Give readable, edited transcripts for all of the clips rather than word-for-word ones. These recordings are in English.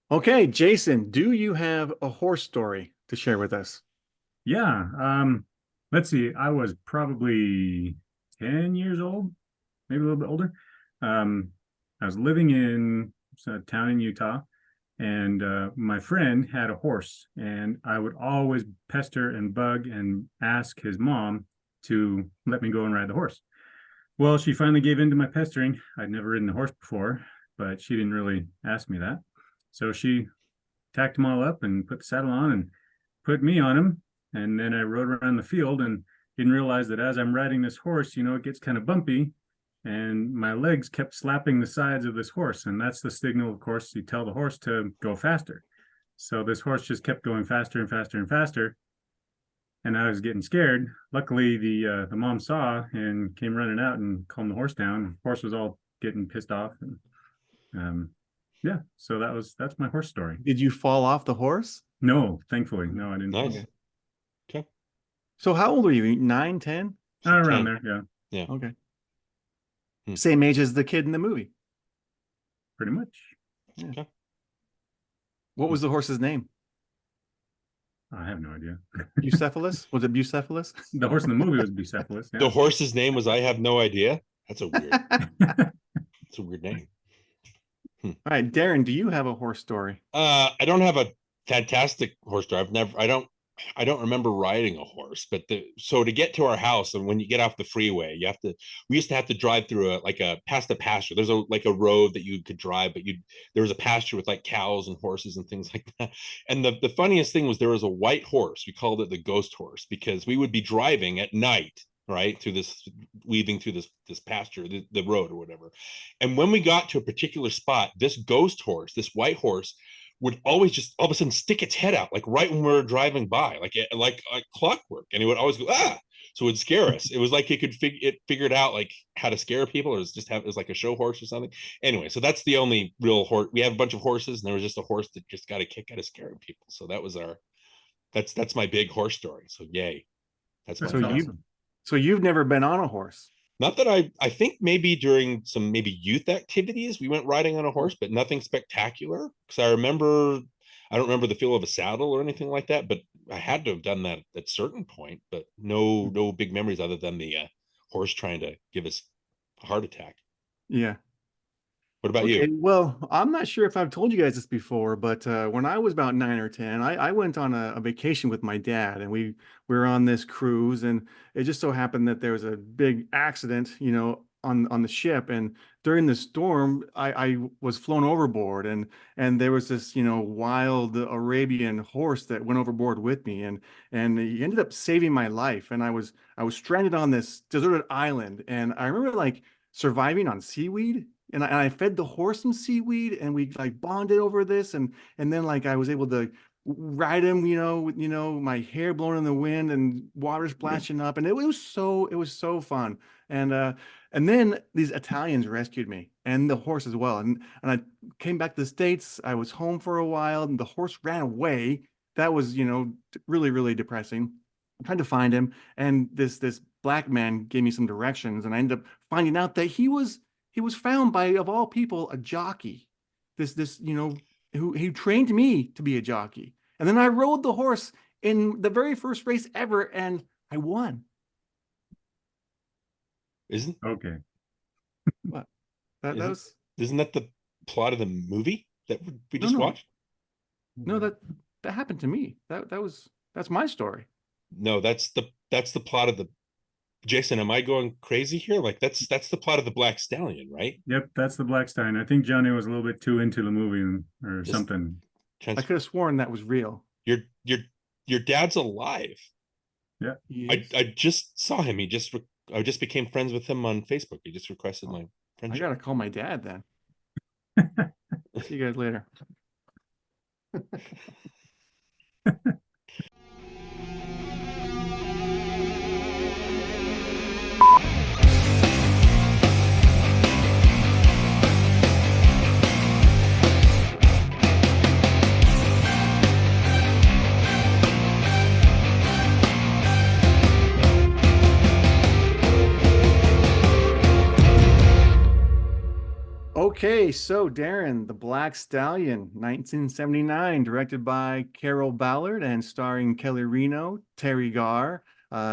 Okay, Jason, do you have a horse story to share with us? Yeah. Let's see. I was probably 10 years old, maybe a little bit older. Um, I was living in a town in Utah, and my friend had a horse, and I would always pester and bug and ask his mom to let me go and ride the horse. Well, she finally gave in to my pestering. I'd never ridden a horse before, but she didn't really ask me that. So she tacked them all up and put the saddle on and put me on him. And then I rode around the field and didn't realize that as I'm riding this horse, it gets kind of bumpy. And my legs kept slapping the sides of this horse. And that's the signal, of course, you tell the horse to go faster. So this horse just kept going faster and faster and faster. And I was getting scared. Luckily, the mom saw and came running out and calmed the horse down. The horse was all getting pissed off. And yeah, so that's my horse story. Did you fall off the horse? No, thankfully, no, I didn't fall. Nice. Okay. Okay. So how old were you? 9, 10? So Around 10. there, yeah, Yeah. Okay. Hmm. Same age as the kid in the movie. pretty much. Yeah. Okay. What was the horse's name? I have no idea. Bucephalus? Was it Bucephalus? The horse in the movie was Bucephalus. The Yeah. horse's name was I have no idea. That's a weird. It's a weird name. All right, Darin, do you have a horse story? I don't have a fantastic horse drive. I don't remember riding a horse, but so to get to our house and when you get off the freeway, we used to have to drive through past a pasture. There's a road that you could drive, but there was a pasture with like cows and horses and things like that. And the funniest thing was there was a white horse. We called it the ghost horse because we would be driving at night, right, through this weaving through this pasture, the road or whatever. And when we got to a particular spot, this ghost horse, this white horse, would always just all of a sudden stick its head out, like right when we were driving by, like clockwork, and it would always go ah. So it would scare us. It was like it figured out like how to scare people. It was like a show horse or something. Anyway, so that's the only real horse. We have a bunch of horses, and there was just a horse that just got a kick out of scaring people. So that's my big horse story. So yay, that's my That's So thing. you awesome. so you've never been on a horse. Not that I think maybe during some maybe youth activities we went riding on a horse, but nothing spectacular. Because I don't remember the feel of a saddle or anything like that. But I had to have done that at a certain point. But no big memories other than the horse trying to give us a heart attack. Yeah. What about Okay, you? well, I'm not sure if I've told you guys this before, but when I was about 9 or 10, I went on a vacation with my dad, and we were on this cruise, and it just so happened that there was a big accident, on the ship, and during the storm, I was flown overboard, and there was this, wild Arabian horse that went overboard with me, and he ended up saving my life, and I was stranded on this deserted island, and I remember like surviving on seaweed. And I fed the horse some seaweed, and we like bonded over this, and then like I was able to ride him, with my hair blowing in the wind and water splashing up, and it was so fun. And then these Italians rescued me and the horse as well, and I came back to the States. I was home for a while, and the horse ran away. That was really really depressing. I tried to find him, and this black man gave me some directions, and I ended up finding out that he was found by, of all people, a jockey. This who trained me to be a jockey. And then I rode the horse in the very first race ever, and I won. Isn't Okay. What? That isn't was isn't that the plot of the movie that we no just no watched? no that happened to me. That's my story. No, that's the plot of the Jason. Am I going crazy here? Like that's the plot of the Black Stallion, right? Yep, that's the Black Stein. I think Johnny was a little bit too into the movie or Just something. I trans could have sworn that was real. your your your dad's alive. Yeah. He I is. I just saw him. I just became friends with him on Facebook. He just requested Oh, my I friendship. gotta call my dad then. See you guys later. Okay, Okay, so Darin, The Black Stallion, 1979, directed by Carroll Ballard and starring Kelly Reno, Teri Garr,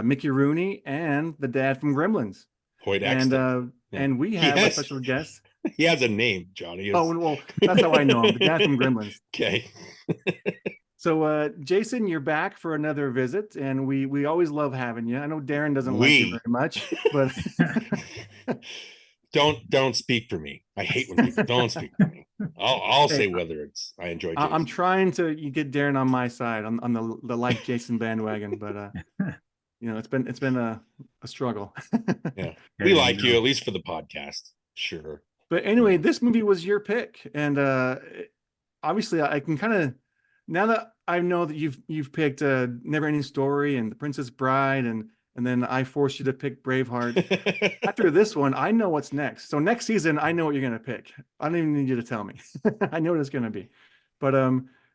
Mickey Rooney, and the dad from Gremlins. Hoyt And Axton. Yeah. and we He have a has special guest. he has a name, Johnny. Oh, well, that's how I know him, the dad from Gremlins. Okay. So, Jason, you're back for another visit, and we always love having you. I know Darin doesn't like you very much, but don't speak for me. I hate when people don't speak for me. I'll hey, say whether it's I enjoy I'm Jason. trying to you get Darin on my side on the like Jason bandwagon, but it's been a struggle. Yeah. Yeah, We you like you know. at least for the podcast. Sure. But anyway, this movie was your pick, and obviously I can kind of now that I know that you've picked Never Ending Story and The Princess Bride, and then I forced you to pick Braveheart. After this one, I know what's next. So next season, I know what you're gonna pick. I don't even need you to tell me. I know what it's gonna be. But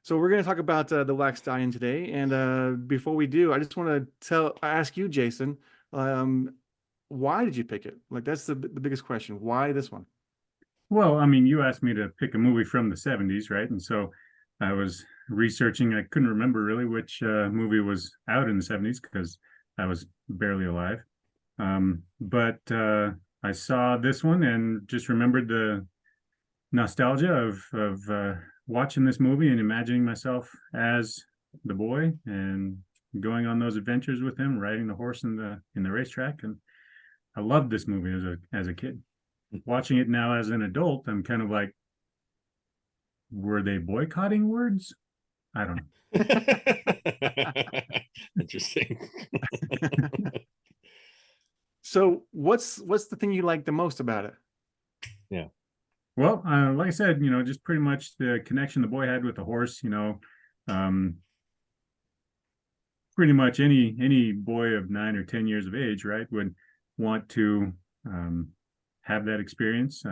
so we're gonna talk about the Black Stallion today. And before we do, I just want to ask you, Jason, um, why did you pick it? Like that's the biggest question. Why this one? Well, I mean, you asked me to pick a movie from the 70s, right? And so I was researching. I couldn't remember really which movie was out in the 70s because I was barely alive. But I saw this one and just remembered the nostalgia of watching this movie and imagining myself as the boy and going on those adventures with him, riding the horse in the racetrack. And I loved this movie as a kid. Watching it now as an adult, I'm kind of like, were they boycotting words? I don't know. Interesting. So what's the thing you like the most about it? Yeah. Well, like I said, just pretty much the connection the boy had with the horse. Um, pretty much any boy of 9 or 10 years of age, right, would want to have that experience.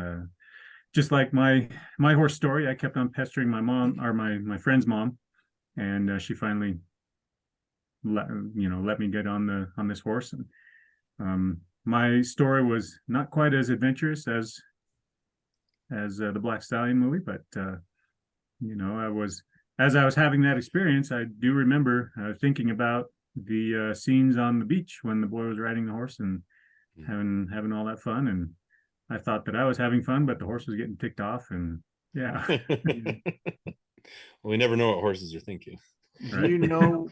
Just like my horse story, I kept on pestering my mom or my friend's mom, and she finally let me get on this horse. And my story was not quite as adventurous as the Black Stallion movie, but I was as I was having that experience, I do remember thinking about the scenes on the beach when the boy was riding the horse and having all that fun. And I thought that I was having fun, but the horse was getting ticked off. And yeah. Well, we never know what horses are thinking. Do you know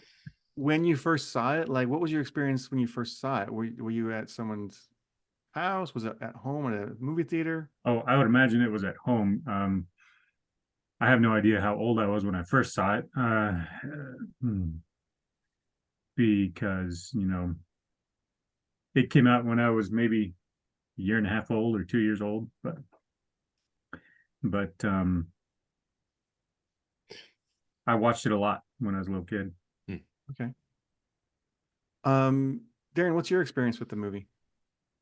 when you first saw it? Like, what was your experience when you first saw it? Were you at someone's house? Was it at home at a movie theater? Oh, I would imagine it was at home. I have no idea how old I was when I first saw it, because it came out when I was maybe a year and a half old or 2 years old, but I watched it a lot when I was a little kid. Okay. Darin, what's your experience with the movie?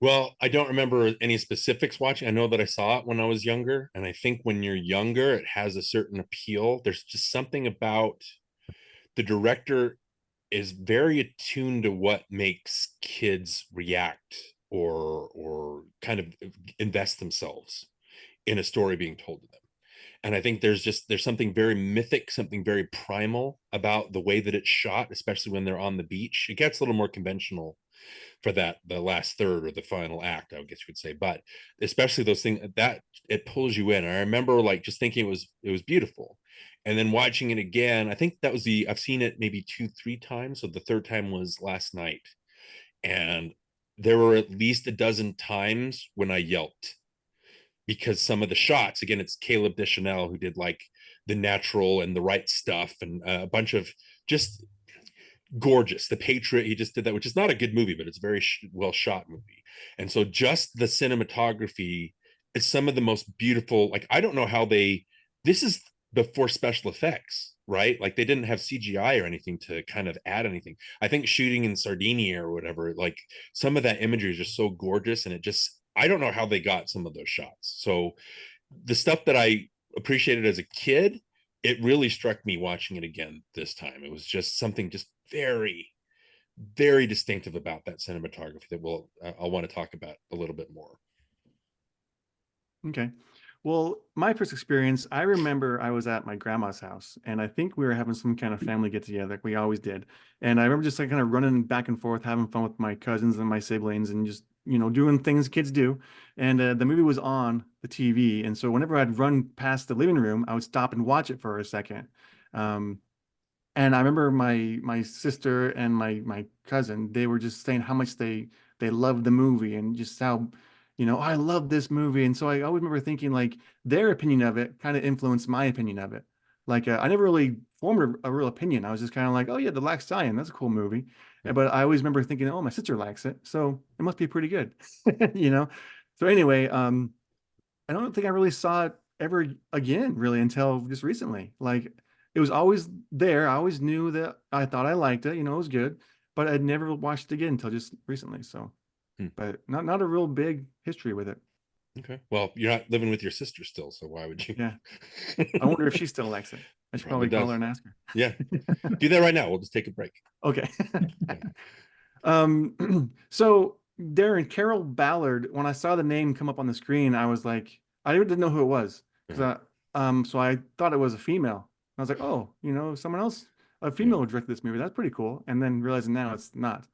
Well, I don't remember any specifics watching. I know that I saw it when I was younger, and I think when you're younger, it has a certain appeal. There's just something about the director is very attuned to what makes kids react or kind of invest themselves in a story being told to them. And I think there's something very mythic, something very primal about the way that it's shot, especially when they're on the beach. It gets a little more conventional for the last third or the final act, I guess you could say, but especially those things that it pulls you in. I remember like just thinking it was beautiful, and then watching it again. I think that was I've seen it maybe 2-3 times, so the third time was last night, and there were at least a dozen times when I yelped because some of the shots, again, it's Caleb Deschanel who did like The Natural and The Right Stuff and a bunch of just gorgeous. The Patriot, he just did that, which is not a good movie, but it's a very well shot movie. And so just the cinematography is some of the most beautiful. Like, I don't know how this is before special effects, right? Like they didn't have CGI or anything to kind of add anything. I think shooting in Sardinia or whatever, like some of that imagery is just so gorgeous. And I don't know how they got some of those shots. So the stuff that I appreciated as a kid, it really struck me watching it again this time. It was just something just very, very distinctive about that cinematography that I'll want to talk about a little bit more. Okay. Well, my first experience, I remember I was at my grandma's house, and I think we were having some kind of family get together, like we always did. And I remember just like kind of running back and forth, having fun with my cousins and my siblings, and just doing things kids do. And the movie was on the TV, and so whenever I'd run past the living room, I would stop and watch it for a second. Um, and I remember my sister and my cousin, they were just saying how much they loved the movie and just how, "Oh, I love this movie." And so I always remember thinking like their opinion of it kind of influenced my opinion of it. Like I never really formed a real opinion. I was just kind of like, "Oh yeah, The Black Stallion, that's a cool movie." But I always remember thinking, "Oh, my sister likes it, so it must be pretty good." You know? So anyway, I don't think I really saw it ever again, really, until just recently. Like it was always there. I always knew that I thought I liked it, it was good, but I'd never watched it again until just recently. So, Hmm. but not a real big history with it. Okay. Well, you're not living with your sister still, so why would you? Yeah. I wonder if she still likes it. I should Probably probably call does. her and ask her. Yeah. Do that right now. We'll just take a break. Okay. Yeah. So Darin, Carroll Ballard, when I saw the name come up on the screen, I was like, I didn't know who it was. Uh-huh. So I thought it was a female. I was like, oh, someone else, a Yeah. female directed this movie. That's pretty cool. And then realizing now it's not.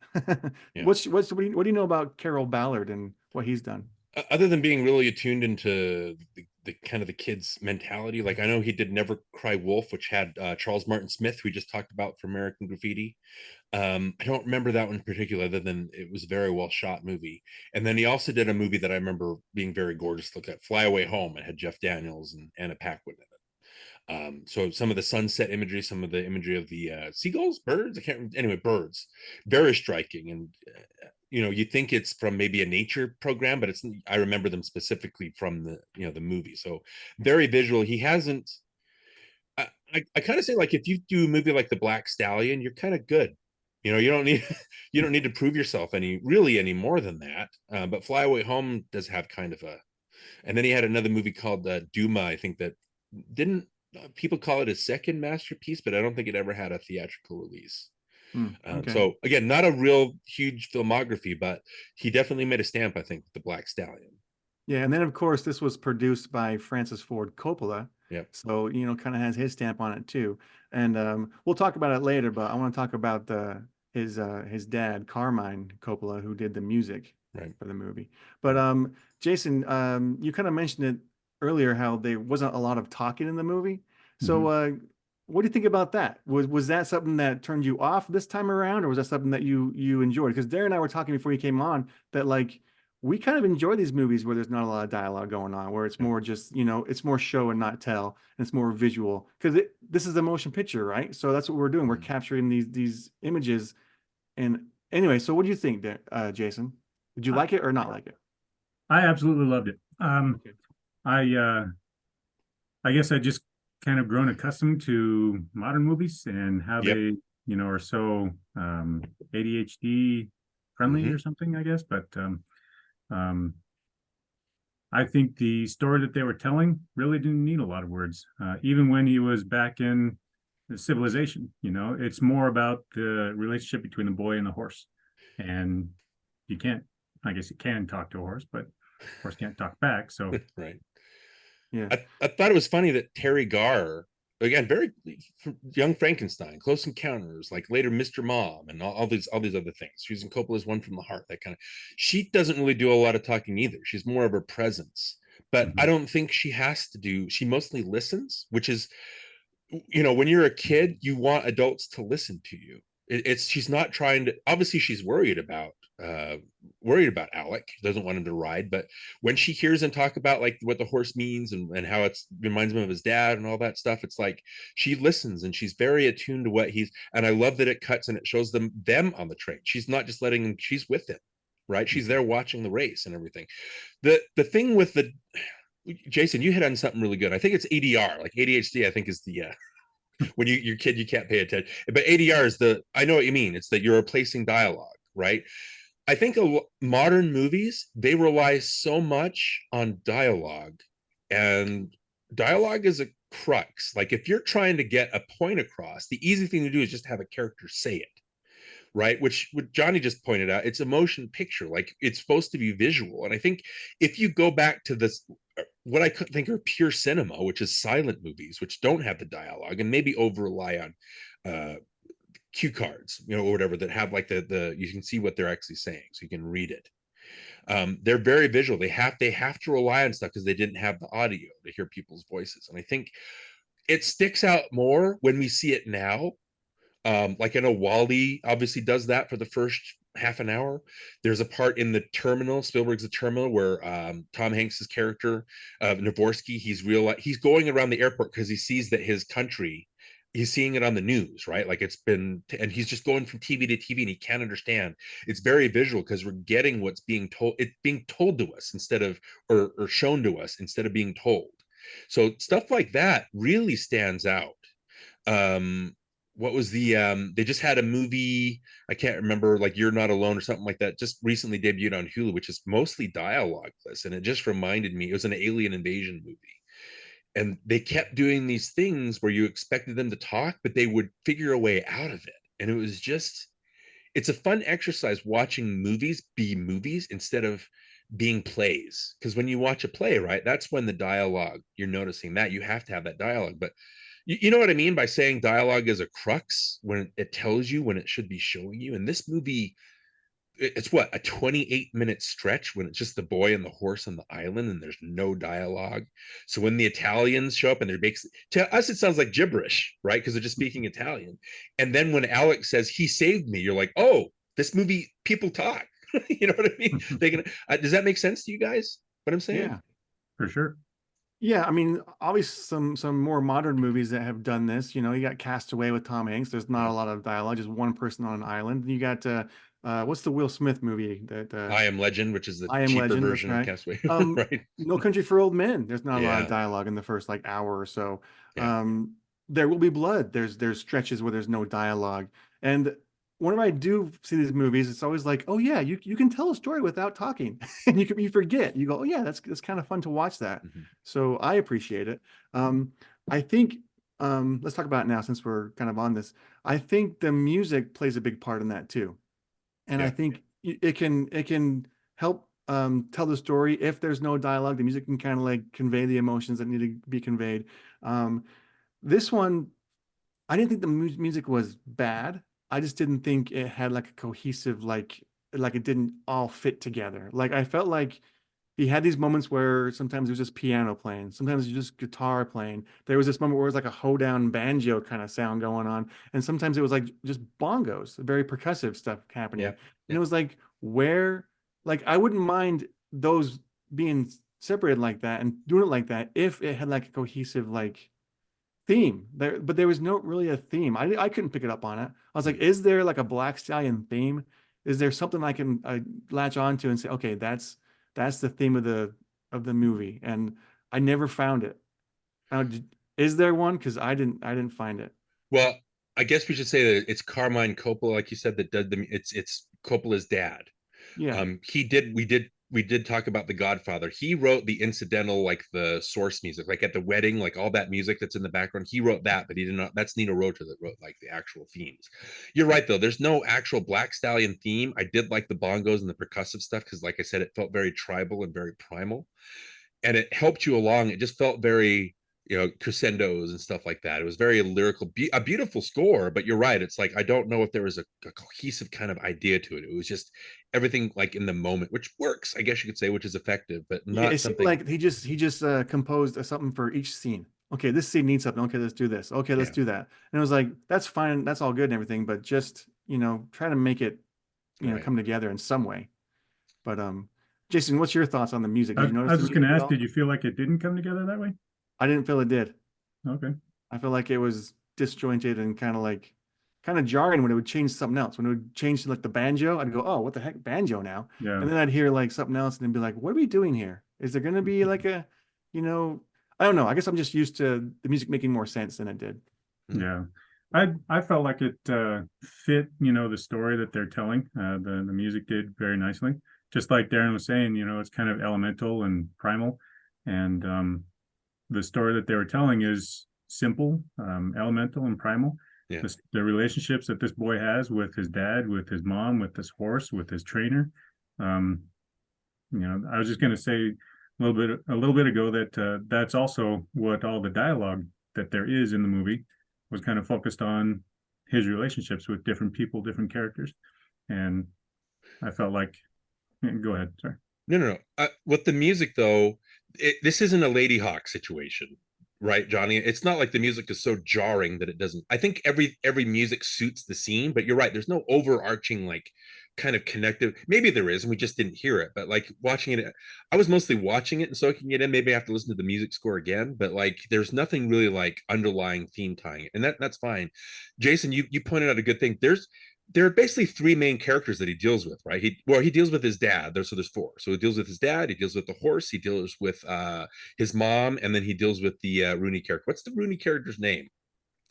Yeah. What do you know about Carroll Ballard and what he's done? Other than being really attuned into the kind of the kids mentality, like I know he did Never Cry Wolf, which had Charles Martin Smith, we just talked about for American Graffiti. I don't remember that one in particular, other than it was a very well shot movie. And then he also did a movie that I remember being very gorgeous to look at, Fly Away Home. It had Jeff Daniels and Anna Paquin in it. So some of the sunset imagery, some of the imagery of the seagulls, birds, I can't, anyway, birds, very striking. And you think it's from maybe a nature program, but I remember them specifically from the movie. So very visual. He hasn't, I kind of say, like, if you do a movie like the Black Stallion, you're kind of good. You don't need you don't need to prove yourself any more than that. But Fly Away Home does have kind of a, and then he had another movie called Duma, I think, that didn't, people call it his second masterpiece, but I don't think it ever had a theatrical release. Okay. So again, not a real huge filmography, but he definitely made a stamp, I think, with the Black Stallion. Yeah, and then of course this was produced by Francis Ford Coppola. Yeah. So, kind of has his stamp on it too. And we'll talk about it later, but I want to talk about his dad, Carmine Coppola, who did the music Right. for the movie. But Jason, you kind of mentioned it earlier how there wasn't a lot of talking in the movie. So what do you think about that? Was that something that turned you off this time around, or was that something that you enjoyed? Because Darren and I were talking before you came on that like we kind of enjoy these movies where there's not a lot of dialogue going on, where it's Yeah. more just, it's more show and not tell, and it's more visual. Because this is a motion picture, right? So that's what we're doing. We're capturing these images. And anyway, so what do you think, Jason? Did you I, like it or not like it? I absolutely loved it. Okay. I guess I just kind of grown accustomed to modern movies and how Yep. they, are so ADHD friendly Mhm. or something, I guess. But I think the story that they were telling really didn't need a lot of words. Even when he was back in the civilization, it's more about the relationship between the boy and the horse. And you can't, I guess you can talk to a horse, but horse can't talk back. So Right. Yeah. I thought it was funny that Teri Garr, again, very young Frankenstein, Close Encounters, like later Mr. Mom, and all these other things. She's in Coppola's One from the Heart. That kind of. She doesn't really do a lot of talking either. She's more of a presence. But I don't think she has to do. She mostly listens, which is, when you're a kid, you want adults to listen to you. She's not trying to. Obviously, she's worried about Alec, doesn't want him to ride. But when she hears him talk about like what the horse means and how it reminds him of his dad and all that stuff, it's like she listens and she's very attuned to what he's. And I love that it cuts and it shows them on the train. She's not just letting him. She's with him, right? She's there watching the race and everything. The thing with the Jason, you hit on something really good. I think it's ADR, like ADHD. I think is the when you're kid, you can't pay attention. But ADR is I know what you mean. It's that you're replacing dialogue, right? I think modern movies, they rely so much on dialogue, and dialogue is a crux. Like if you're trying to get a point across, the easy thing to do is just have a character say it. right? Which what Jonny just pointed out, it's a motion picture, like it's supposed to be visual. And I think if you go back to this, what I could think are pure cinema, which is silent movies, which don't have the dialogue and maybe over rely on cue cards, you know, or whatever, that have like the you can see what they're actually saying, so you can read it. They're very visual. They have to rely on stuff because they didn't have the audio to hear people's voices. And I think it sticks out more when we see it now. Like I know Wally obviously does that for the first half an hour. There's a part in the terminal, Spielberg's The Terminal, where Tom Hanks's character, Navorsky, he's going around the airport because he sees that his country, he's seeing it on the news, right? Like it's been, and he's just going from TV to TV and he can't understand. It's very visual because we're getting what's being told, it's being told to us instead of, or shown to us instead of being told. So stuff like that really stands out. um what was they just had a movie, I can't remember, like You're Not Alone or something like that, just recently debuted on Hulu, which is mostly dialogueless, and it just reminded me, it was an alien invasion movie, and they kept doing these things where you expected them to talk but they would figure a way out of it, and it was just, it's a fun exercise watching movies be movies instead of being plays, because when you watch a play, right, that's when the dialogue, you're noticing that you have to have that dialogue. But you know what I mean by saying dialogue is a crux, when it tells you when it should be showing you. And this movie, it's what, a 28-minute stretch when it's just the boy and the horse on the island and there's no dialogue. So when the Italians show up and they're basically, to us it sounds like gibberish, right, because they're just speaking Italian. And then when Alex says he saved me, you're like, oh, this movie, people talk. You know what I mean? They can, does that make sense to you guys, what I'm saying? Yeah. For sure. Yeah, I mean, obviously some more modern movies that have done this. You know, you got Cast Away with Tom Hanks. There's not Yeah. a lot of dialogue, just one person on an island. And you got what's the Will Smith movie that I Am Legend, which is the I Am cheaper Legend, that's version of right. Castaway. Um, Right. No Country for Old Men. There's not a lot of Yeah. dialogue in the first like hour or so. Yeah. There Will Be Blood. There's stretches where there's no dialogue. And whenever I do see these movies, it's always like, oh yeah, you can tell a story without talking, and you forget. You go, oh yeah, that's kind of fun to watch that. Mhm. So I appreciate it. I think let's talk about it now since we're kind of on this. I think the music plays a big part in that too, and I Yeah. think it can help tell the story. If there's no dialogue, the music can kind of like convey the emotions that need to be conveyed. Um, this one, I didn't think the music was bad. I just didn't think it had like a cohesive, like it didn't all fit together. Like I felt like he had these moments where sometimes it was just piano playing, sometimes it was just guitar playing. There was this moment where it was like a hoedown banjo kind of sound going on, and sometimes it was like just bongos, very percussive stuff happening. Yeah. And Yeah. it was like where, like I wouldn't mind those being separated like that and doing it like that if it had like a cohesive like theme there, but there was no really a theme. I couldn't pick it up on it. I was like, Mhm. is there like a Black Stallion theme? Is there something I can latch on to and say, okay, that's the theme of the movie? And I never found it. Now, is there one? Because I didn't find it. Well, I guess we should say that it's Carmine Coppola, like you said, that did the, it's Coppola's dad. Yeah, He did, we did talk about The Godfather. He wrote the incidental, like the source music, like at the wedding, like all that music that's in the background. He wrote that, but he did not, that's Nino Rota that wrote like the actual themes. You're right though, there's no actual Black Stallion theme. I did like the bongos and the percussive stuff because, like I said, it felt very tribal and very primal, and it helped you along. It just felt very, crescendos and stuff like that. It was very lyrical, a beautiful score. But you're right, it's like I don't know if there was a cohesive kind of idea to it. It was just everything like in the moment, which works, I guess you could say, which is effective, but yeah. not It seemed something. like he just composed something for each scene. Okay, this scene needs something. Okay, let's do this. Okay, let's Yeah. do that. And it was like that's fine, that's all good and everything, but just try to make it Right. come together in some way. But Jason, what's your thoughts on the music? Did you I notice was the just going music to at ask, all? did you feel like it didn't come together that way? I didn't feel it did. Okay. I feel like it was disjointed and kind of jarring when it would change something else. When it would change to like the banjo, I'd go, "Oh, what the heck, banjo now?" Yeah. And then I'd hear like something else and then be like, "What are we doing here? Is there going to be like you know, I don't know. I guess I'm just used to the music making more sense than it did." Mhm. Yeah. I felt like it fit, the story that they're telling. The music did very nicely. Just like Darin was saying, it's kind of elemental and primal. And the story that they were telling is simple, elemental and primal. Yeah. The relationships that this boy has with his dad, with his mom, with this horse, with his trainer. I was just going to say a little bit ago that that's also what all the dialogue that there is in the movie was kind of focused on his relationships with different people, different characters, and I felt like, go ahead, sorry. No. With the music though, this isn't a Lady Hawk situation, right, Jonny? It's not like the music is so jarring that it doesn't. I think every music suits the scene, but you're right. There's no overarching like kind of connective. Maybe there is, and we just didn't hear it. But like watching it, I was mostly watching it and soaking it in. Maybe I have to listen to the music score again. But like, there's nothing really like underlying theme tying it, and that's fine. Jason, you pointed out a good thing. There are basically three main characters that he deals with, right? He deals with his dad. There's four. So he deals with his dad, he deals with the horse, he deals with his mom, and then he deals with the Rooney character. What's the Rooney character's name?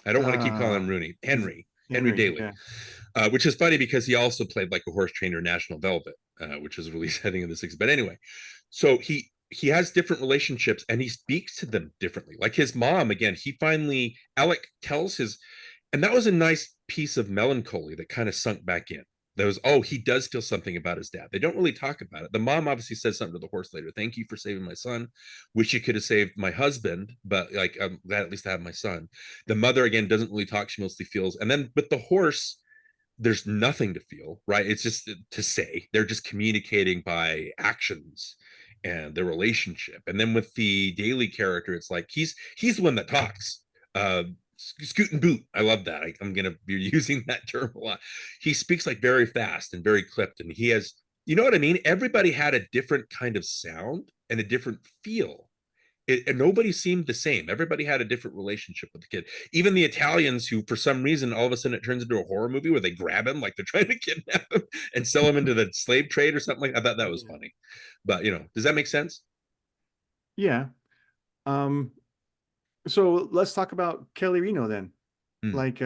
I don't want to keep calling him Rooney. Henry Daly. Yeah. Which is funny because he also played like a horse trainer in National Velvet, which was released I think in the 60s. But anyway, so he has different relationships and he speaks to them differently. Like his mom, again, Alec tells his, and that was a nice piece of melancholy that kind of sunk back in. There was, oh, he does feel something about his dad. They don't really talk about it. The mom obviously says something to the horse later. Thank you for saving my son. Wish you could have saved my husband, but like I'm glad at least I have my son. The mother again doesn't really talk. She mostly feels. And then with the horse, there's nothing to feel, right? It's just to say. They're just communicating by actions and their relationship. And then with the Daly character, it's like he's the one that talks. Scoot and boot. I love that. I'm gonna be using that term a lot. He speaks like very fast and very clipped, and he has, you know what I mean? Everybody had a different kind of sound and a different feel. And nobody seemed the same. Everybody had a different relationship with the kid. Even the Italians, who for some reason all of a sudden it turns into a horror movie where they grab him like they're trying to kidnap him and sell him into the slave trade or something like that. I thought that was funny. But does that make sense? Yeah. So let's talk about Kelly Reno then. Mm. Like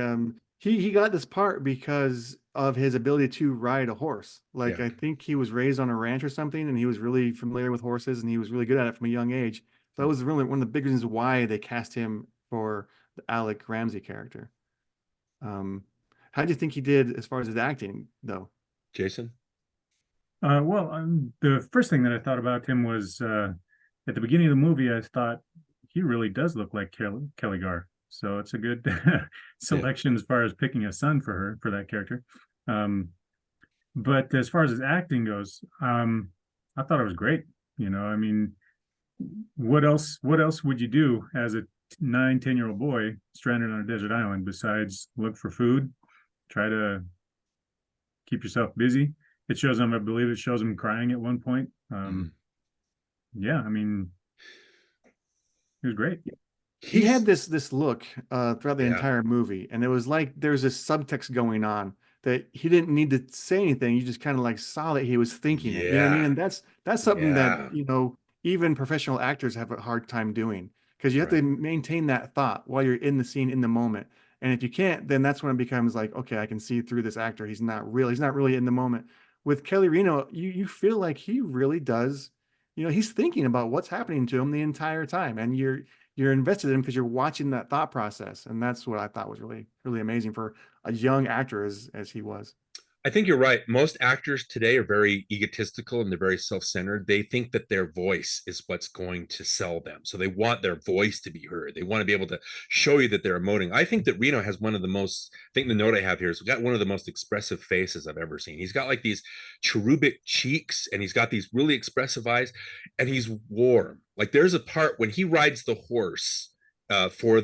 he got this part because of his ability to ride a horse. Like Yeah. I think he was raised on a ranch or something and he was really familiar with horses and he was really good at it from a young age. So that was really one of the big reasons why they cast him for the Alec Ramsey character. How do you think he did as far as his acting though? Jason? The first thing that I thought about him was at the beginning of the movie, I thought he really does look like Kelly Garr. So it's a good selection as far as picking a son for that character. But as far as his acting goes, I thought it was great. I mean, what else would you do as a 9-10-year-old boy stranded on a desert island besides look for food, try to keep yourself busy? It shows him, I believe it shows him crying at one point. Yeah, I mean, it was great. He had this look throughout the Yeah. entire movie, and it was like there's this subtext going on that he didn't need to say anything. You just kind of like saw that he was thinking it. You know what I mean? And that's something that even professional actors have a hard time doing because you have to maintain that thought while you're in the scene in the moment. And if you can't, then that's when it becomes like, okay, I can see through this actor. He's not really in the moment. With Kelly Reno, you feel like he really does. He's thinking about what's happening to him the entire time, and you're invested in him because you're watching that thought process. And that's what I thought was really, really amazing for a young actor as he was. I think you're right. Most actors today are very egotistical and they're very self-centered. They think that their voice is what's going to sell them. So they want their voice to be heard. They want to be able to show you that they're emoting. I think that Reno has one of the most, I think the note I have here is he's got one of the most expressive faces I've ever seen. He's got like these cherubic cheeks and he's got these really expressive eyes and he's warm. Like there's a part when he rides the horse for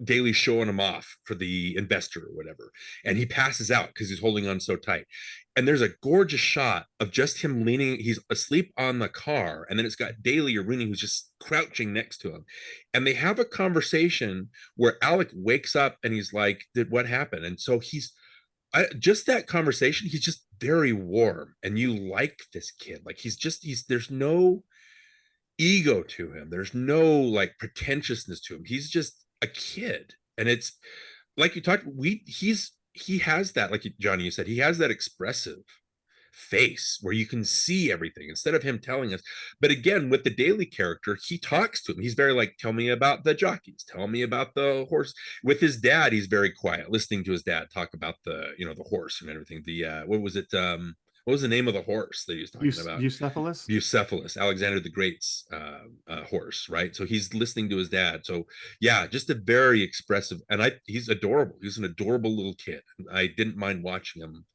Daly showing him off for the investor or whatever, and he passes out because he's holding on so tight. And there's a gorgeous shot of just him leaning. He's asleep on the car, and then it's got Daly or Rooney who's just crouching next to him, and they have a conversation where Alec wakes up and he's like, "Did what happen?" And so just that conversation. He's just very warm, and you like this kid. Like there's no ego to him. There's no like pretentiousness to him. He's just a kid. And it's like you talked, he has that, like Jonny, you said, he has that expressive face where you can see everything instead of him telling us. But again, with the Daly character, he talks to him. He's very like, tell me about the jockeys, tell me about the horse. With his dad, he's very quiet, listening to his dad talk about the, you know, the horse and everything. The what was it? What was the name of the horse that he was talking about? Bucephalus? Bucephalus, Alexander the Great's horse, right? So he's listening to his dad. So yeah, just a very expressive, and he's adorable. He's an adorable little kid. I didn't mind watching him.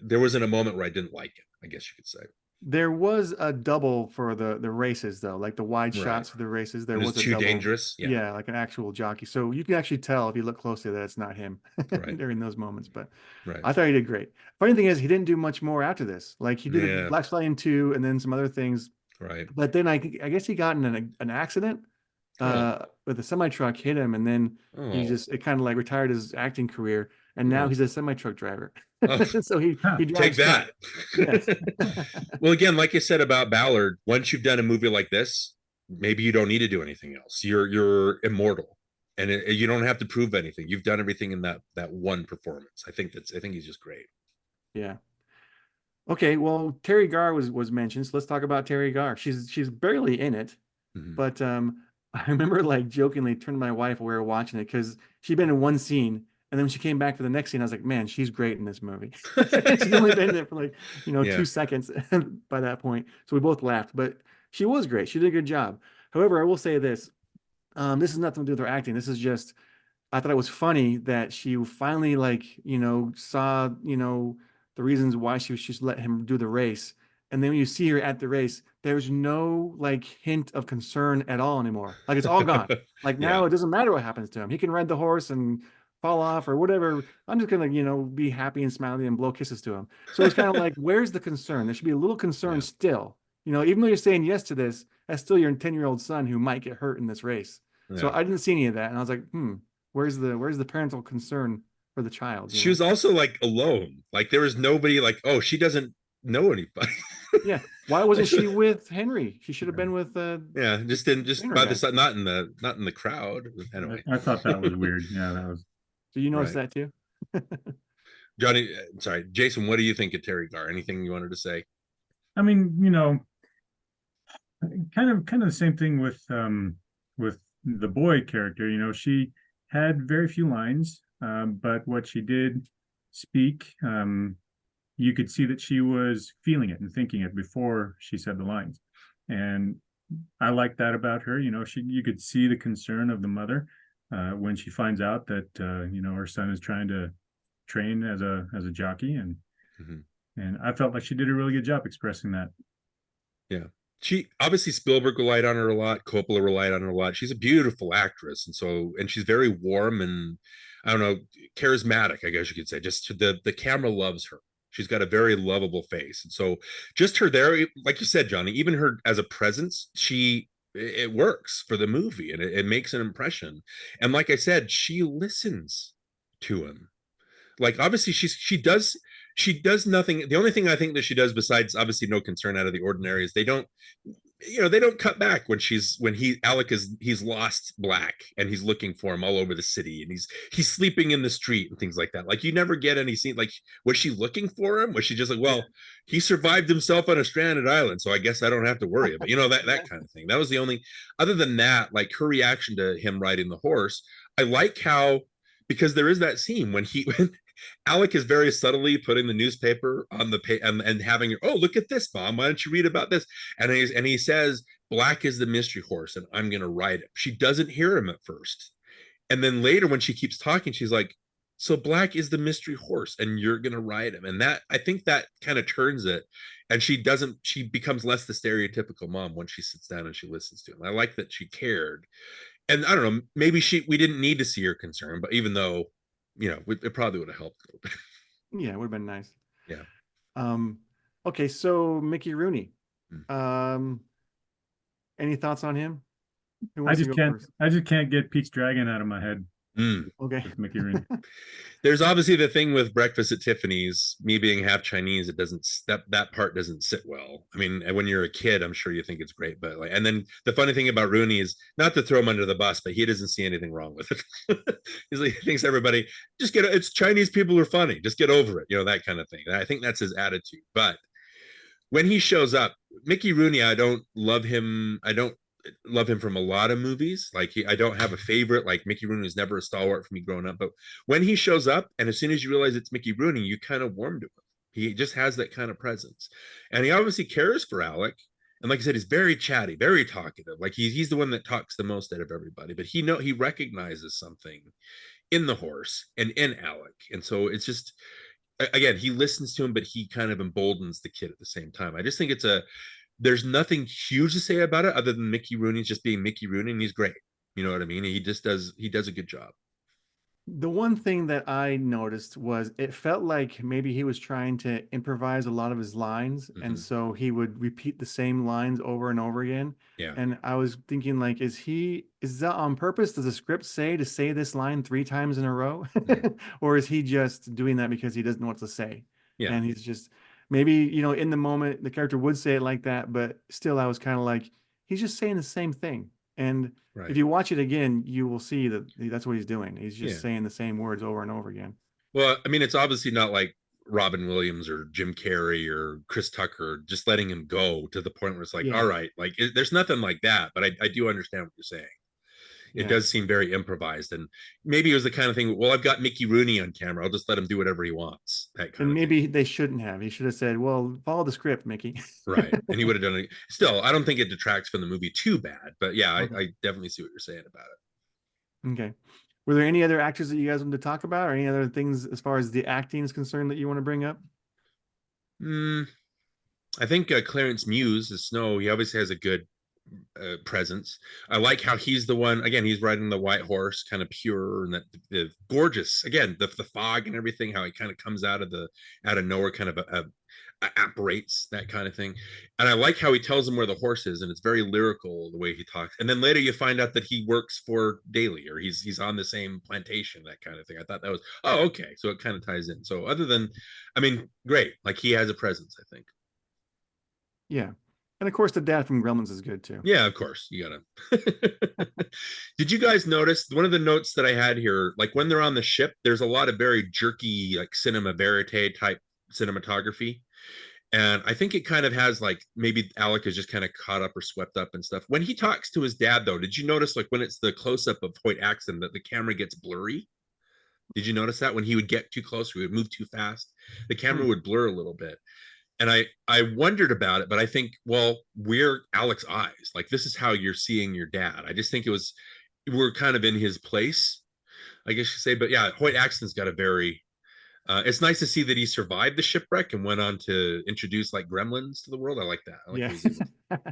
There wasn't a moment where I didn't like it, I guess you could say. There was a double for the races though, like the wide Right. shots for the races. There It was a too double. dangerous. Yeah. Yeah, like an actual jockey. So you can actually tell if you look closely that it's not him Right. during those moments. But Right. I thought he did great. Funny thing is, he didn't do much more after this. Like he did Yeah. Black Stallion 2 and then some other things. Right. But then I guess he got in an accident with a semi truck hit him, and then he Oh. it kind of like retired his acting career, and now Oh. he's a semi truck driver. Oh. So he Take drives that. Yes. Well, again, like you said about Ballard, once you've done a movie like this, maybe you don't need to do anything else. You're immortal, and you don't have to prove anything. You've done everything in that one performance. I think he's just great. Yeah. Okay, well, Teri Garr was mentioned, so let's talk about Teri Garr. She's barely in it, Mhm. but I remember like jokingly turning to my wife while we were watching it because she'd been in one scene, and then when she came back for the next scene, I was like, man, she's great in this movie. She's only been in it for like, Yeah. 2 seconds by that point. So we both laughed, but she was great. She did a good job. However, I will say this. This has nothing to do with her acting. This is just I thought it was funny that she finally like, saw, the reasons why she was just let him do the race. And then when you see her at the race, there's no like hint of concern at all anymore. Like it's all gone. Like now Yeah. it doesn't matter what happens to him. He can ride the horse and fall off or whatever. I'm just gonna, be happy and smiley and blow kisses to him. So it's kind of like, where's the concern? There should be a little concern Yeah. still. Even though you're saying yes to this, that's still your 10-year-old son who might get hurt in this race. So Yeah. I didn't see any of that. And I was like, where's the parental concern for the child? She was also like alone. Like there was nobody like, oh, she doesn't know anybody. Yeah. Why wasn't she with Henry? She should have been with Yeah, just by singer the guy. side, not in the crowd. Anyway, I thought that was weird. Yeah, that was. So you noticed Right. that too? Jonny, sorry, Jason, what do you think of Teri Garr? Anything you wanted to say? I mean, kind of the same thing with the boy character. She had very few lines, but what she did speak, you could see that she was feeling it and thinking it before she said the lines. And I like that about her. You could see the concern of the mother when she finds out that her son is trying to train as a jockey, and and I felt like she did a really good job expressing that. Yeah. She obviously Spielberg relied on her a lot. Coppola relied on her a lot. She's a beautiful actress, and she's very warm and I don't know, charismatic. I guess you could say. Just the camera loves her. She's got a very lovable face, and so just her there, like you said, Jonny. Even her as a presence, it works for the movie, and it makes an impression. And like I said, she listens to him. Like obviously she does nothing. The only thing I think that she does besides obviously no concern out of the ordinary is they don't cut back when he's lost Black and he's looking for him all over the city and he's sleeping in the street and things like that. Like you never get any scene. Like was she looking for him? Was she just like, well, he survived himself on a stranded island, so I guess I don't have to worry about that kind of thing. That was the only. Other than that, like her reaction to him riding the horse, I like how, because there is that scene when Alec is very subtly putting the newspaper on the page and having her, oh, look at this, Mom. Why don't you read about this? And he says, Black is the mystery horse, and I'm gonna ride it. She doesn't hear him at first. And then later, when she keeps talking, she's like, so Black is the mystery horse, and you're gonna ride him. And that I think that kind of turns it. And she becomes less the stereotypical mom when she sits down and she listens to him. I like that she cared. And I don't know, maybe we didn't need to see her concern, but even though it probably would have helped a little bit. Yeah, it would have been nice. Yeah. Okay, so Mickey Rooney. Any thoughts on him? Who I wants to just go can't. first? I just can't get Pete's Dragon out of my head. Mm. Okay. with Mickey Rooney. There's obviously the thing with Breakfast at Tiffany's, me being half Chinese, it doesn't, that part doesn't sit well. I mean, when you're a kid, I'm sure you think it's great, but like, and then the funny thing about Rooney is, not to throw him under the bus, but he doesn't see anything wrong with it. He's like, he thinks everybody just it's Chinese people are funny, just get over it, that kind of thing. And I think that's his attitude. But when he shows up, Mickey Rooney, I don't love him. I don't love him from a lot of movies. Like I don't have a favorite. Like Mickey Rooney was never a stalwart for me growing up. But when he shows up, and as soon as you realize it's Mickey Rooney, you kind of warm to him. He just has that kind of presence, and he obviously cares for Alec. And like I said, he's very chatty, very talkative. Like he's the one that talks the most out of everybody. But he recognizes something in the horse and in Alec, and so it's just, again, he listens to him, but he kind of emboldens the kid at the same time. I just think there's nothing huge to say about it other than Mickey Rooney's just being Mickey Rooney, and he's great. You know what I mean? He does a good job. The one thing that I noticed was it felt like maybe he was trying to improvise a lot of his lines, and Mhm. so he would repeat the same lines over and over again. Yeah, And I was thinking, like, is that on purpose? Does the script say to say this line 3 times in a row? Mhm. Or is he just doing that because he doesn't know what to say? Yeah, And he's just maybe, in the moment the character would say it like that, but still I was kind of like, he's just saying the same thing. And if right. you watch it again, you will see that that's what he's doing. He's just Yeah. saying the same words over and over again. Well, I mean, it's obviously not like Robin Williams or Jim Carrey or Chris Tucker just letting him go to the point where it's like, Yeah, all right, like there's nothing like that. But I do understand what you're saying. It yeah. does seem very improvised, and maybe it was the kind of thing. Well, I've got Mickey Rooney on camera. I'll just let him do whatever he wants. That kind And of thing. maybe they shouldn't have. He should have said, "Well, follow the script, Mickey." Right. And he would have done it. Still, I don't think it detracts from the movie too bad. But yeah, Okay. I definitely see what you're saying about Okay. Were there any other actors that you guys wanted to talk about, or any other things as far as the acting is concerned that you want to bring up? it. I think Clarence Muse, the Snow, he obviously has a good presence. I like how he's the one, again, he's riding the white horse, kind of pure, and that the gorgeous, again, the fog and everything, how he kind of comes out of nowhere, kind of apparates, that kind of thing. And I like how he tells him where the horse is, and it's very lyrical the way he talks. And then later you find out that he works for Daly, or he's on the same plantation, that kind of thing. I thought that was, oh, okay, so it kind of ties in. So other than, I mean, great, like he has a presence, I think. Yeah. And of course, the dad from Gremlins is good too. Yeah, of course, you gotta. Did you guys notice one of the notes that I had here? Like when they're on the ship, there's a lot of very jerky, like cinema verite type cinematography. And I think it kind of has like maybe Alec is just kind of caught up or swept up and stuff. When he talks to his dad, though, did you notice like when it's the close up of Hoyt Axton that the camera gets blurry? Did you notice that when he would get too close, we would move too fast, the camera Hmm. would blur a little bit. And I wondered about it, but I think, well, we're Alec's eyes. Like this is how you're seeing your dad. I just think we're kind of in his place, I guess you say. But yeah, Hoyt Axton's got a very it's nice to see that he survived the shipwreck and went on to introduce like gremlins to the world. I like that. I like Yeah. what he's able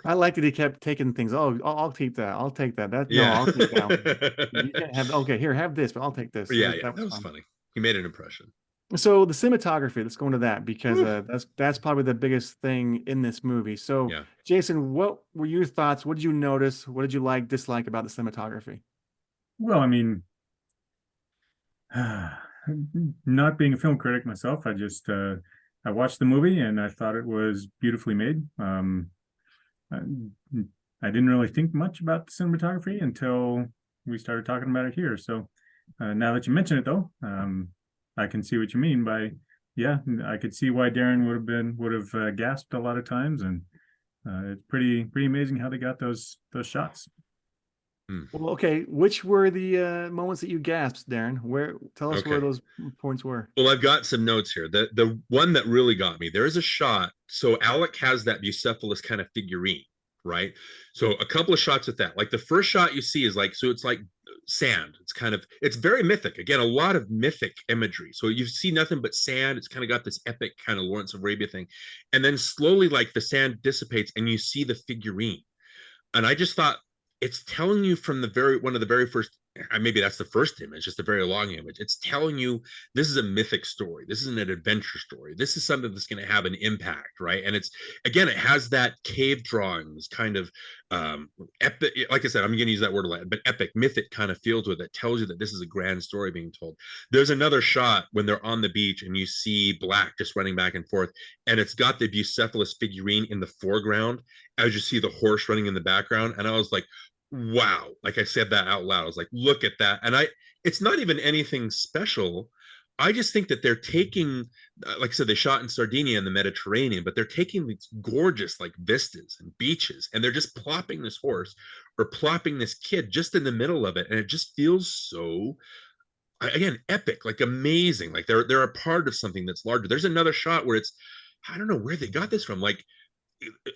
I like that he kept taking things. Oh, I'll take that. I'll take that. No, yeah. I'll take that one. You can't have. Okay, here, have this, but I'll take this. Yeah, yeah. That was That was fun. funny. He made an impression. So the cinematography, let's go into that because Whew. that's probably the biggest thing in this movie. So, Yeah. Jason, what were your thoughts? What did you notice? What did you like, dislike about the cinematography? Well, I mean, not being a film critic myself, I watched the movie and I thought it was beautifully made. I, I didn't really think much about the cinematography until we started talking about it here. So now that you mention it, though, I can see what you mean by, yeah, I could see why Darin would have gasped a lot of times, and it's pretty amazing how they got those shots. Hmm. Well, okay, which were the moments that you gasped, Darin? Tell us where Okay. those points were. Well, I've got some notes here. The one that really got me, there is a shot. So Alec has that Bucephalus kind of figurine, right? So a couple of shots with that. Like the first shot you see is like, so it's like sand. It's very mythic. Again, a lot of mythic imagery. So you see nothing but sand. It's kind of got this epic kind of Lawrence of Arabia thing. And then slowly like the sand dissipates and you see the figurine. And I just thought it's telling you from one of the very first, maybe that's the first image, just a very long image. It's telling you this is a mythic story. This isn't an adventure story. This is something that's going to have an impact, right? And it's, again, it has that cave drawings kind of epic, like I said, I'm going to use that word a lot, but epic, mythic kind of feel to it that tells you that this is a grand story being told. There's another shot when they're on the beach and you see Black just running back and forth, and it's got the Bucephalus figurine in the foreground as you see the horse running in the background. And I was like, wow, like I said that out loud. I was like, look at that. And it's not even anything special. I just think that they're taking, like I said, they shot in Sardinia in the Mediterranean, but they're taking these gorgeous like vistas and beaches, and they're just plopping this horse or plopping this kid just in the middle of it. And it just feels so, again, epic, like amazing. Like they're a part of something that's larger. There's another shot where it's, I don't know where they got this from. Like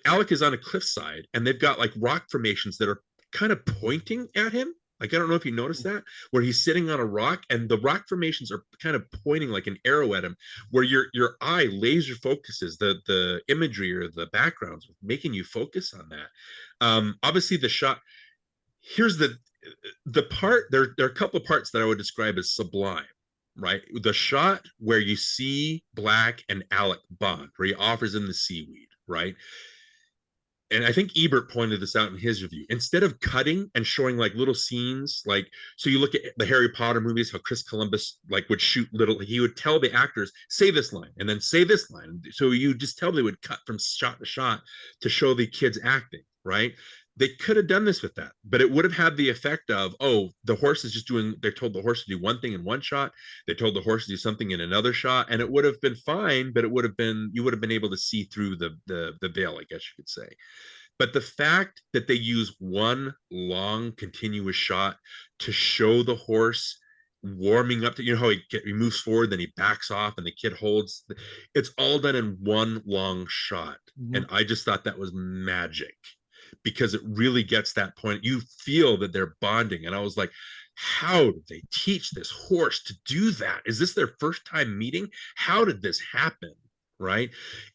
Alec is on a cliffside and they've got like rock formations that are kind of pointing at him. Like, I don't know if you noticed that, where he's sitting on a rock and the rock formations are kind of pointing like an arrow at him, where your eye laser focuses the imagery or the backgrounds, making you focus on that. Obviously the shot, here's the part, there are a couple of parts that I would describe as sublime, right? The shot where you see Black and Alec bond, where he offers him the seaweed, right? And I think Ebert pointed this out in his review. Instead of cutting and showing like little scenes, like, so you look at the Harry Potter movies, how Chris Columbus like would shoot little, he would tell the actors, say this line and then say this line. So you just tell they would cut from shot to show the kids acting, right? They could have done this with that, but it would have had the effect of, oh, the horse is just doing, they told the horse to do one thing in one shot, they told the horse to do something in another shot, and it would have been fine, but it would have been, you would have been able to see through the veil, I guess you could say. But the fact that they use one long continuous shot to show the horse warming up to, you know how he moves forward, then he backs off and the kid holds, it's all done in one long shot. Mm-hmm. And I just thought that was magic, because it really gets that point. You feel that they're bonding. And I was like, how did they teach this horse to do that? Is this their first time meeting? How did this happen? Right.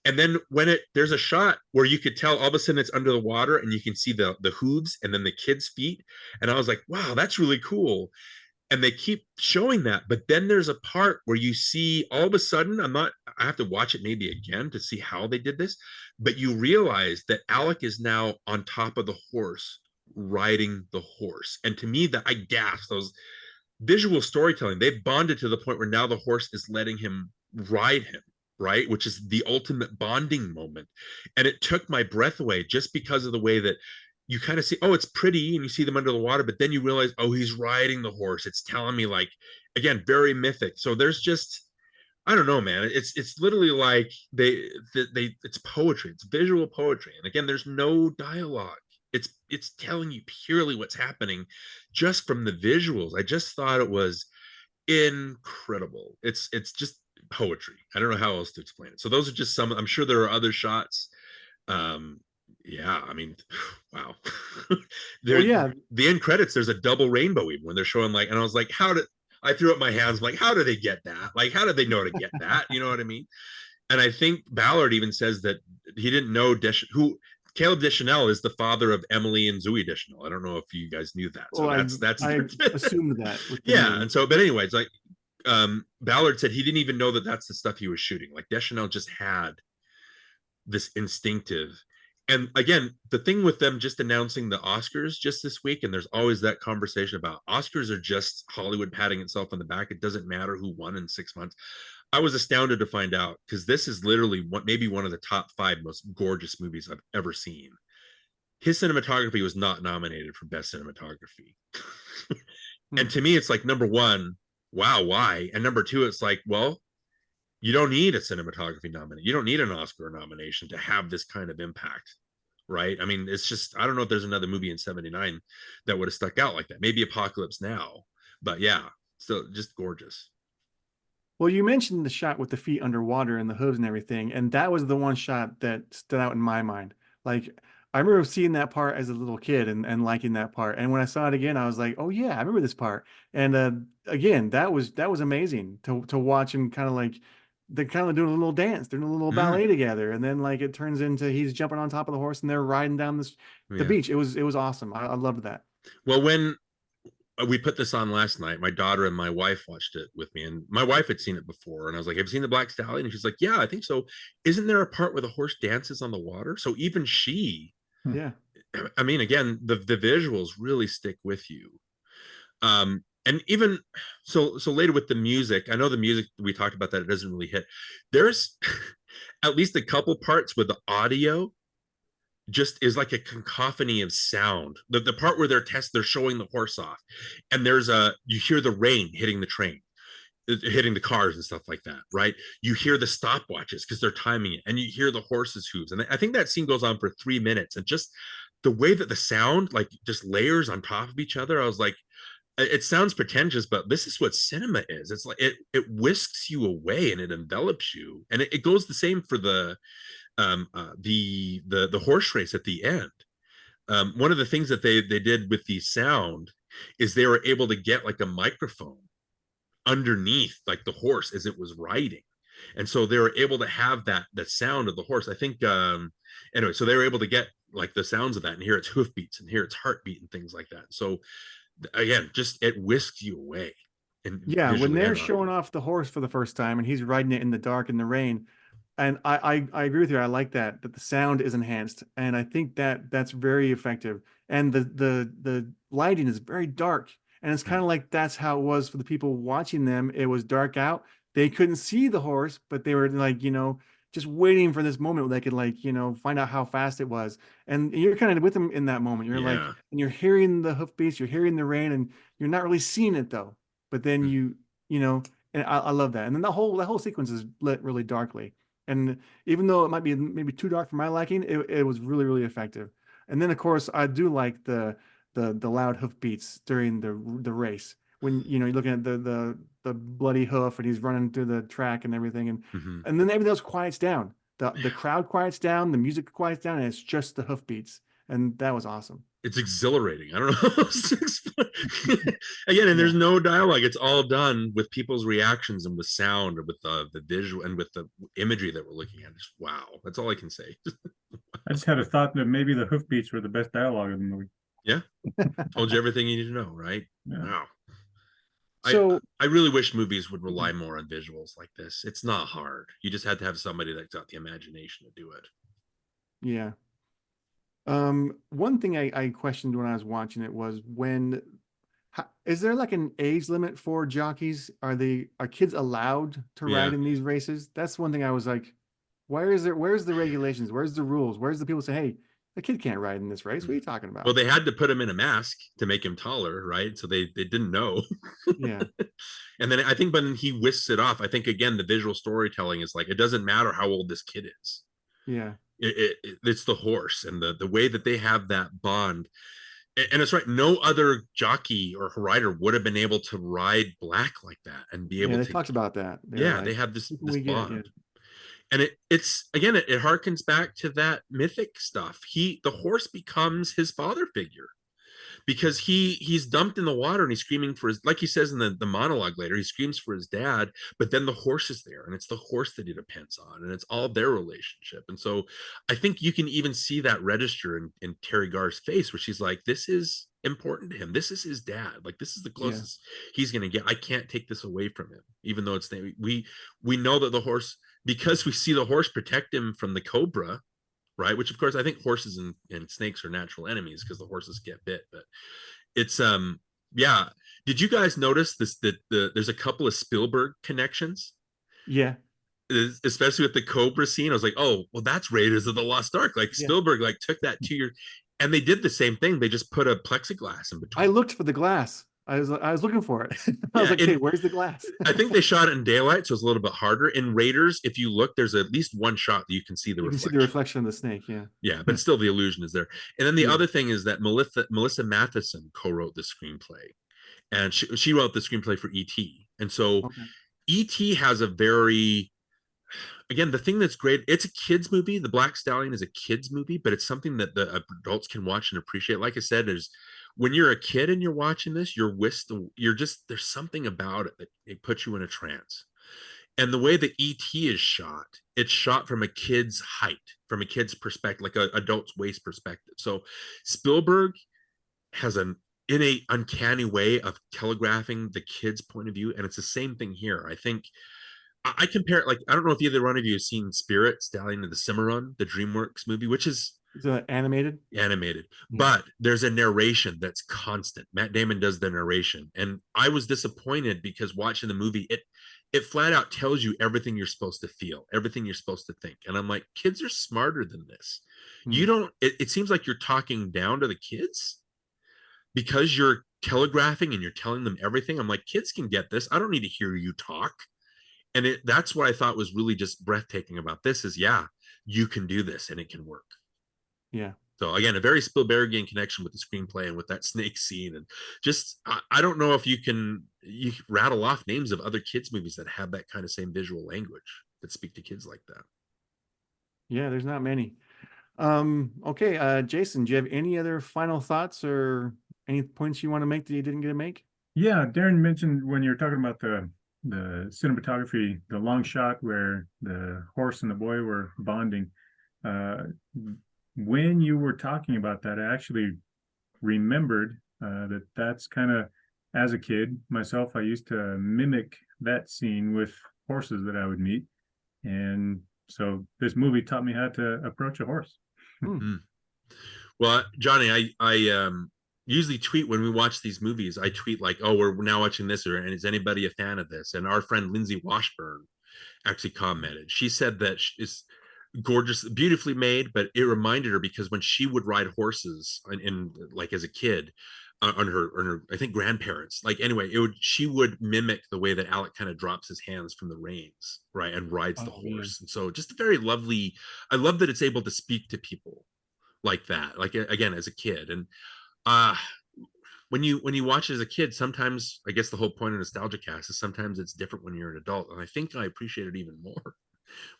And then when there's a shot where you could tell all of a sudden it's under the water and you can see the hooves and then the kid's feet. And I was like, wow, that's really cool. And they keep showing that. But then there's a part where you see all of a sudden, I have to watch it maybe again to see how they did this, but you realize that Alec is now on top of the horse, riding the horse. And to me, that I gasped, those visual storytelling, they've bonded to the point where now the horse is letting him ride him, right? Which is the ultimate bonding moment. And it took my breath away just because of the way that you kind of see, oh, it's pretty, and you see them under the water, but then you realize, oh, he's riding the horse. It's telling me, like, again, very mythic. So there's just, I don't know, man. It's literally like it's poetry. It's visual poetry. And again, there's no dialogue. It's telling you purely what's happening just from the visuals. I just thought it was incredible. It's just poetry. I don't know how else to explain it. So those are just some, I'm sure there are other shots. Yeah, I mean, wow. The end credits, there's a double rainbow even when they're showing, like, and I was like, I threw up my hands, like, how do they get that? Like, how did they know to get that? You know what I mean? And I think Ballard even says that he didn't know Caleb Deschanel is the father of Emily and Zooey Deschanel. I don't know if you guys knew that. So I assumed that. Yeah, and so, but anyway, it's like, Ballard said he didn't even know that that's the stuff he was shooting. Like, Deschanel just had this instinctive. And again, the thing with them just announcing the Oscars just this week, and there's always that conversation about Oscars are just Hollywood patting itself on the back. It doesn't matter who won in 6 months. I was astounded to find out, because this is literally maybe one of the top 5 most gorgeous movies I've ever seen. His cinematography was not nominated for best cinematography. And to me, it's like, number one, wow, why? And number two, it's like, well, you don't need a cinematography nomination. You don't need an Oscar nomination to have this kind of impact, right? I mean, it's just, I don't know if there's another movie in 79 that would have stuck out like that. Maybe Apocalypse Now, but yeah, still just gorgeous. Well, you mentioned the shot with the feet underwater and the hooves and everything, and that was the one shot that stood out in my mind. Like, I remember seeing that part as a little kid and liking that part. And when I saw it again, I was like, oh yeah, I remember this part. And again, that was amazing to watch him kind of like they're kind of doing a little dance, they're doing a little ballet together, and then like it turns into he's jumping on top of the horse and they're riding down the beach. It was awesome. I loved that. Well, when we put this on last night, my daughter and my wife watched it with me, and my wife had seen it before, and I was like, have you seen the Black Stallion? And she's like, yeah, I think so. Isn't there a part where the horse dances on the water? So even she, Yeah. I mean, again, the visuals really stick with you. And even so later with the music, I know the music, we talked about that, it doesn't really hit. There's at least a couple parts where the audio just is like a cacophony of sound. The part where they're showing the horse off, and you hear the rain hitting the train, hitting the cars and stuff like that, right? You hear the stopwatches because they're timing it, and you hear the horse's hooves. And I think that scene goes on for 3 minutes, and just the way that the sound like just layers on top of each other, I was like, it sounds pretentious, but this is what cinema is. It's like it whisks you away and it envelops you, and it goes the same for the horse race at the end. One of the things that they did with the sound is they were able to get like a microphone underneath like the horse as it was riding, and so they were able to have that sound of the horse. I think anyway, so they were able to get like the sounds of that and hear its hoofbeats and hear its heartbeat and things like that. So again, just it whisks you away. And yeah, when they're showing off the horse for the first time and he's riding it in the dark in the rain, and I agree with you. I like that the sound is enhanced, and I think that's very effective. And the lighting is very dark, and it's kind of like that's how it was for the people watching them. It was dark out. They couldn't see the horse, but they were like, just waiting for this moment where they could like, find out how fast it was. And you're kind of with them in that moment. You're like, and you're hearing the hoofbeats, you're hearing the rain, and you're not really seeing it though. But then and I love that. And then that whole sequence is lit really darkly. And even though it might be maybe too dark for my liking, it was really, really effective. And then of course I do like the loud hoofbeats during the race when you're looking at the bloody hoof and he's running through the track and everything, and then everything else quiets down. The crowd quiets down, the music quiets down, and it's just the hoofbeats, and that was awesome. It's exhilarating. I don't know how else to explain. Again, and there's no dialogue. It's all done with people's reactions and with sound and with the visual and with the imagery that we're looking at. Just wow. That's all I can say. I just had a thought that maybe the hoofbeats were the best dialogue in the movie. Yeah. Told you everything you need to know, right? Yeah. Wow. So I really wish movies would rely more on visuals like this. It's not hard. You just had to have somebody that's got the imagination to do it. yeah. One thing I questioned when I was watching it was is there like an age limit for jockeys? Are kids allowed to ride in these races? That's one thing I was like, where's the regulations? Where's the rules? Where's the people say, hey, a kid can't ride in this race? What are you talking about? Well, they had to put him in a mask to make him taller, right? So they didn't know. Yeah. And then I think when he whisks it off, I think again the visual storytelling is like it doesn't matter how old this kid is. Yeah. It's the horse and the way that they have that bond. And it's right. No other jockey or rider would have been able to ride Black like that and be able to. They talked about that. They have this bond. And it's again, it harkens back to that mythic stuff. The horse becomes his father figure because he's dumped in the water and he's screaming for his, like he says in the monologue later, he screams for his dad, but then the horse is there and it's the horse that he depends on and it's all their relationship. And so I think you can even see that register in Teri Garr's face where she's like, this is important to him. This is his dad. Like this is the closest he's going to get. I can't take this away from him, even though we know that the horse, because we see the horse protect him from the cobra, right? Which of course I think horses and snakes are natural enemies because the horses get bit. But it's yeah. Did you guys notice this that there's a couple of Spielberg connections? Yeah. Especially with the cobra scene. I was like, oh, well, that's Raiders of the Lost Ark. Like Spielberg like took that to your, and they did the same thing. They just put a plexiglass in between. I looked for the glass. I was looking for it. I was like, hey, where's the glass? I think they shot it in daylight, so it's a little bit harder. In Raiders, if you look, there's at least one shot that you can see the reflection. You can see the reflection of the snake, yeah. Yeah, but still the illusion is there. And then the other thing is that Melissa Matheson co-wrote the screenplay. And she wrote the screenplay for E.T. And so E.T. has a very, again, the thing that's great, it's a kid's movie. The Black Stallion is a kid's movie, but it's something that the adults can watch and appreciate. Like I said, when you're a kid and you're watching this, you're just, there's something about it that it puts you in a trance. And the way that ET is shot, it's shot from a kid's height, from a kid's perspective, like an adult's waist perspective. So Spielberg has an innate uncanny way of telegraphing the kid's point of view, and it's the same thing here. I think I compare it, like, I don't know if either one of you have seen Spirit, Stallion of the Cimarron, the DreamWorks movie, which is animated. But there's a narration that's constant. Matt Damon does the narration, and I was disappointed because watching the movie, it flat out tells you everything you're supposed to feel, everything you're supposed to think. And I'm like, kids are smarter than this. You don't, it seems like you're talking down to the kids because you're telegraphing and you're telling them everything. I'm like, kids can get this. I don't need to hear you talk. And that's what I thought was really just breathtaking about this is, yeah, you can do this and it can work. Yeah. So again, a very Spielbergian connection with the screenplay and with that snake scene. And just, I don't know if you rattle off names of other kids movies that have that kind of same visual language that speak to kids like that. Yeah, there's not many. Okay. Jason, do you have any other final thoughts or any points you want to make that you didn't get to make? Yeah, Darin mentioned when you were talking about the cinematography, the long shot where the horse and the boy were bonding. When you were talking about that, I actually remembered that's kind of, as a kid myself, I used to mimic that scene with horses that I would meet. And so this movie taught me how to approach a horse. Well, Jonny, I usually tweet when we watch these movies. I tweet like, "Oh, we're now watching this," and is anybody a fan of this? And our friend Lindsay Washburn actually commented. She said that it's gorgeous, beautifully made, but it reminded her because when she would ride horses in like as a kid on her I think grandparents, like anyway, she would mimic the way that Alec kind of drops his hands from the reins, right, and rides the horse. And so just a very lovely, I love that it's able to speak to people like that, like again as a kid. And when you watch it as a kid, sometimes I guess the whole point of NostalgiaCast is sometimes it's different when you're an adult, and I think I appreciate it even more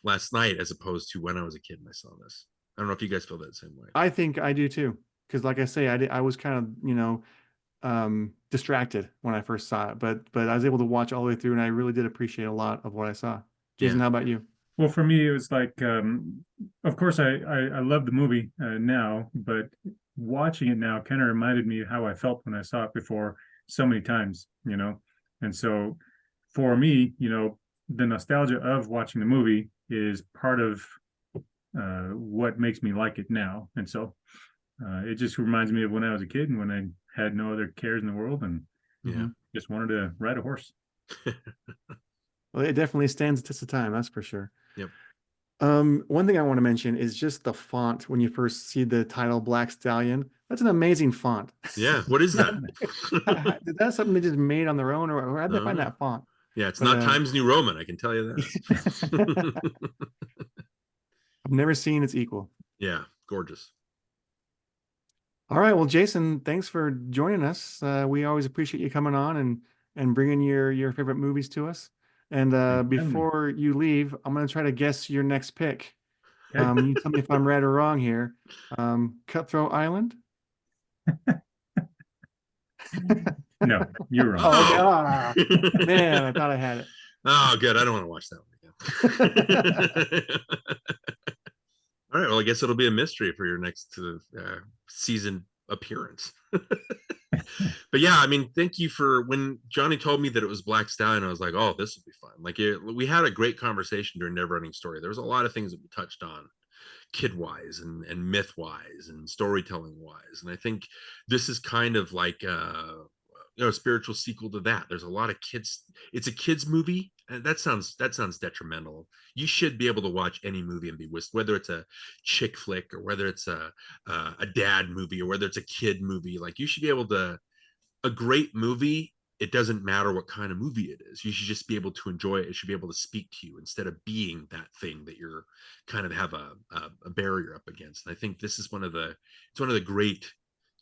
last night as opposed to when I was a kid and I saw this. I don't know if you guys feel that same way. I think I do too, because like I say, I was kind of distracted when I first saw it, but I was able to watch all the way through, and I really did appreciate a lot of what I saw. Jason, how about you? Well, for me, it was like, of course, I love the movie now, but watching it now kind of reminded me how I felt when I saw it before so many times, And so for me, the nostalgia of watching the movie is part of what makes me like it now. And so it just reminds me of when I was a kid and when I had no other cares in the world and just wanted to ride a horse. Well, it definitely stands the test of time, that's for sure. Yep. One thing I want to mention is just the font when you first see the title Black Stallion. That's an amazing font. Yeah, what is that? Is that something they just made on their own, or how'd they find that font? Yeah, it's not Times New Roman, I can tell you that. I've never seen its equal. Yeah, gorgeous. All right, well, Jason, thanks for joining us. We always appreciate you coming on and bringing your favorite movies to us. And before you leave, I'm going to try to guess your next pick. Okay. You tell me if I'm right or wrong here. Cutthroat Island? No, you're wrong. Oh, man, I thought I had it. Oh, good. I don't want to watch that one again. All right. Well, I guess it'll be a mystery for your next season appearance. But yeah, I mean, thank you for when Jonny told me that it was Black Stallion. I was like, oh, this will be fun. Like we had a great conversation during Never Ending Story. There was a lot of things that we touched on kid wise and myth wise and storytelling wise. And I think this is kind of like a spiritual sequel to that. There's a lot of kids. It's a kids movie. And that sounds detrimental. You should be able to watch any movie and be whisked, whether it's a chick flick or whether it's a dad movie or whether it's a kid movie. Like you should be able to, a great movie, it doesn't matter what kind of movie it is. You should just be able to enjoy it. It should be able to speak to you instead of being that thing that you're kind of have a barrier up against. And I think this is it's one of the great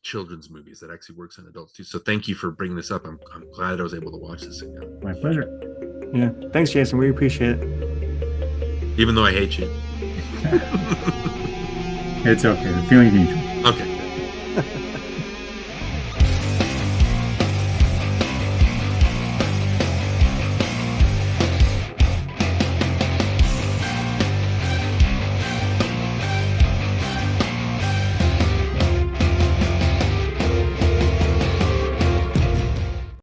children's movies that actually works on adults too. So thank you for bringing this up. I'm glad I was able to watch this again. My pleasure. Yeah. Thanks, Jason. We appreciate it. Even though I hate you. It's okay. The feeling's mutual. Okay.